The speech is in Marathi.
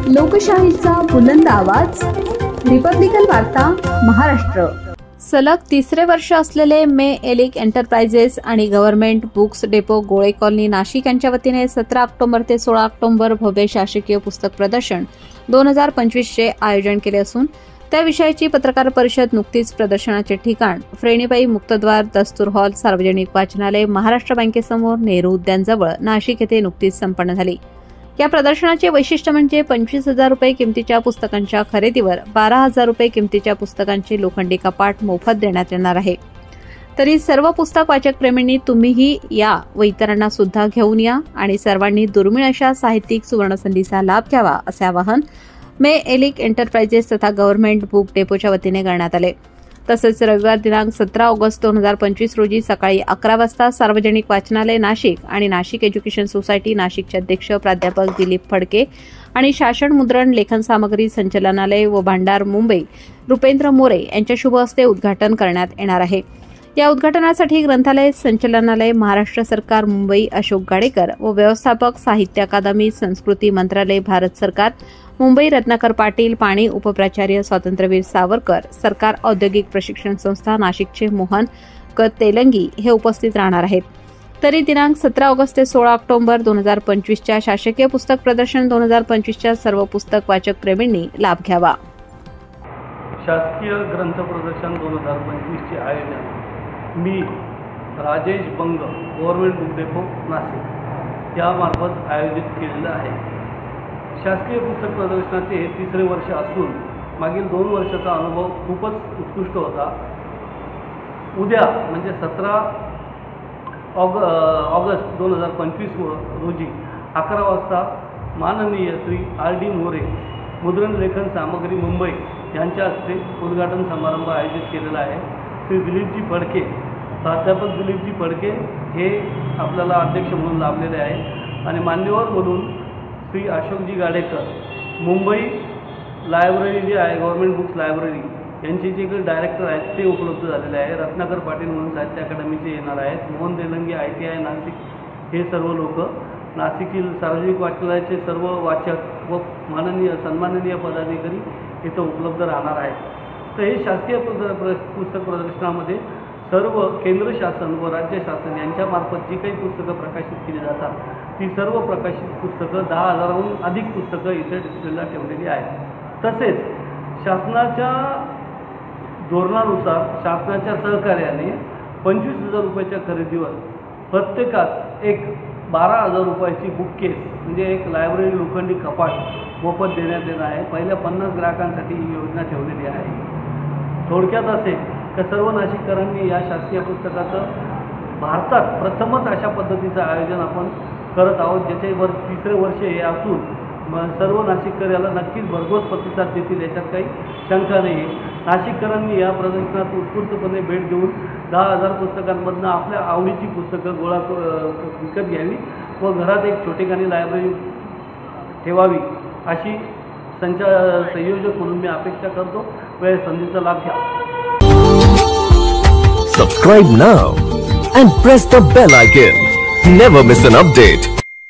लोकशाहीचा बुलंद आवाज, रिपब्लिकन वार्ता महाराष्ट्र। सलग तिसरे वर्ष असलेले मे एलिक एंटरप्राइजेस आणि गव्हर्नमेंट बुक्स डेपो गोळे कॉलनी नाशिक यांच्या वतीने 17 ऑक्टोबर ते 16 ऑक्टोबर भव्य शासकीय पुस्तक प्रदर्शन 2025 चे आयोजन केले असून त्याविषयीची पत्रकार परिषद नुकतीच प्रदर्शनाचे ठिकाण फ्रेणीबाई मुक्तद्वार दस्तूर हॉल सार्वजनिक वाचनालय महाराष्ट्र बँकेसमोर नेहरू उद्यानजवळ नाशिक येथे नुकतीच संपन्न झाली। या प्रदर्शनाचे वैशिष्ट्य म्हणजे 25,000 रुपये किमतीच्या पुस्तकांच्या खरेदीवर 12,000 रुपये किमतीच्या पुस्तकांचे लोखंडी कपाट मोफत देण्यात येणार आहे। तरी सर्व पुस्तक वाचक प्रेमींनी तुम्हीही या व इतरांना सुद्धा घेऊन या आणि सर्वांनी दुर्मिळ अशा साहित्यिक सुवर्णसंधीचा लाभ घ्यावा असे आवाहन मे एलिक एंटरप्राइजेस तथा गव्हर्नमेंट बुक डेपोच्या वतीने करण्यात आले। तसेच रविवार दिनांक 17 ऑगस्ट 2025 रोजी सकाळी 11 वाजता सार्वजनिक वाचनालय नाशिक आणि नाशिक एज्युकेशन सोसायटी नाशिकचे अध्यक्ष प्राध्यापक दिलीप फडके आणि शासन मुद्रण लेखन सामग्री संचालनालय व भांडार मुंबई रुपेंद्र मोरे यांच्या शुभ हस्ते उद्घाटन करण्यात येणार आहे। या उद्घाटनासाठी ग्रंथालय संचालनालय महाराष्ट्र सरकार मुंबई अशोक गाडेकर व व्यवस्थापक साहित्य अकादमी संस्कृती मंत्रालय भारत सरकार मुंबई रत्नाकर पाटील पाणी उपप्राचार्य स्वातंत्र्यवीर सावरकर सरकार औद्योगिक प्रशिक्षण संस्था नाशिकचे मोहन क तेलंगी हे उपस्थित राहणार आहेत। तरी दिनांक 17 ऑगस्ट ते 16 ऑक्टोबर 2025 च्या शासकीय पुस्तक प्रदर्शन 2025 च्या सर्व पुस्तक वाचक प्रेमींनी लाभ घ्यावा। शासकीय ग्रंथ प्रदर्शन 2025 चे आयोजन मी Rajesh Bang government book depot Nashik यामार्फत आयोजित केलेलं आहे। शासकीय पुस्तक प्रदर्शनाचे हे तिसरे वर्ष असून मागील 2 वर्षाचा अनुभव खूपच उत्कृष्ट होता। उद्या म्हणजे 17 ऑगस्ट 2025 रोजी 11 वाजता माननीय श्री R.D. मोरे मुद्रण लेखन सामग्री मुंबई यांच्या हस्ते उद्घाटन समारंभ आयोजित केलेला आहे। श्री दिलीपजी फडके प्राध्यापक दिलीपजी फडके हे आपल्याला अध्यक्ष म्हणून लाभलेले आहे आणि मान्यवर म्हणून श्री अशोकजी गाडेकर मुंबई लायब्ररी जी आहे गव्हर्नमेंट बुक्स लायब्ररी यांचे जे काही डायरेक्टर आहेत ते उपलब्ध झालेले आहे। रत्नाकर पाटील म्हणून साहित्य अकादमीचे येणार आहेत। मोहन तेलंगी ITI नाशिक हे सर्व लोक नाशिकतील सार्वजनिक वाचनालयाचे सर्व वाचक व सन्माननीय पदाधिकारी इथं उपलब्ध राहणार आहेत। तर हे शासकीय पुस्तक प्रदर्शनामध्ये सर्व केंद्र शासन व राज्य शासन यांच्यामार्फत जी काही पुस्तकं प्रकाशित केली जातात ती सर्व प्रकाशित पुस्तकं 10,000हून अधिक पुस्तकं इथे डिस्प्लेला ठेवलेली आहेत। तसेच शासनाच्या धोरणानुसार शासनाच्या सहकार्याने 25,000 रुपयाच्या खरेदीवर प्रत्येकास एक 12,000 रुपयाची बुक केस म्हणजे एक लायब्ररी लोखंडी कपाट मोफत देण्यात येणार आहे। पहिल्या 50 ग्राहकांसाठी ही योजना ठेवलेली आहे। थोडक्यात असे की सर्व नाशिककरांनी या शासकीय पुस्तकाचं भारतात प्रथमच अशा पद्धतीचं आयोजन आपण करत आहोत, ज्याचे तिसरे वर्ष हे असून सर्व नाशिककर याला नक्कीच भरघोस प्रतिसाद देतील याच्यात काही शंका नाही आहे। नाशिककरांनी या प्रदर्शनात उत्स्फूर्तपणे भेट देऊन 10,000 पुस्तकांमधनं आपल्या आवडीची पुस्तकं विकत घ्यावी व घरात एक छोटेखानी लायब्ररी ठेवावी अशी संयोजक म्हणून मी अपेक्षा करतो व या संधीचा लाभ घ्या। Subscribe now and press the bell icon. Never miss an update.